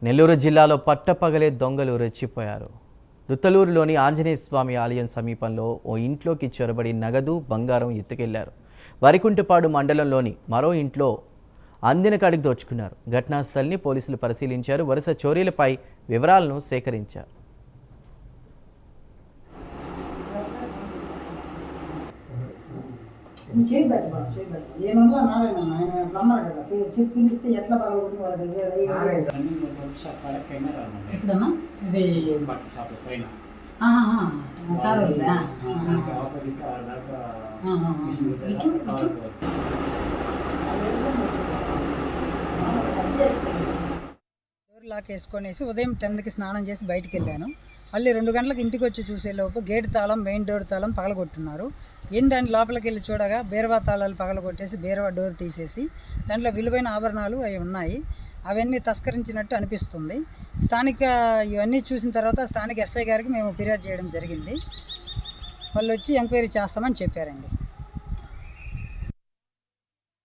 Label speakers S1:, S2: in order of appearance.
S1: నెల్లూరు జిల్లాలో పట్టపగలే దొంగలు రెచ్చిపోయారు. దుత్తలూరులోని ఆంజనేయ స్వామి ఆలయం సమీపంలో ఓ ఇంట్లోకి చొరబడి నగదు, బంగారం ఎత్తుకెళ్లారు. వరికుంటపాడు మండలంలోని మరో ఇంట్లో అందిన కాడికి దోచుకున్నారు. ఘటనా స్థలిని పోలీసులు పరిశీలించారు. వరుస చోరీలపై వివరాలను సేకరించారు.
S2: లాక్ వేసుకొనేసి ఉదయం 10కి స్నానం చేసి బయటికి వెళ్ళాను. మళ్ళీ 2 గంటలకు ఇంటికి వచ్చి చూసేలోపు గేట్ తాళం, మెయిన్ డోర్ తాళం పగలగొట్టున్నారు. దాని లోపలికి వెళ్ళి చూడగా బీరువా తాళాలు పగలగొట్టేసి బీరువా డోర్ తీసేసి దాంట్లో విలువైన ఆభరణాలు అవి ఉన్నాయి. అవన్నీ తస్కరించినట్టు అనిపిస్తుంది. ఇవన్నీ చూసిన తర్వాత స్థానిక ఎస్ఐ గారికి మేము ఫిర్యాదు చేయడం జరిగింది. వాళ్ళు వచ్చి ఎంక్వైరీ చేస్తామని చెప్పారండి.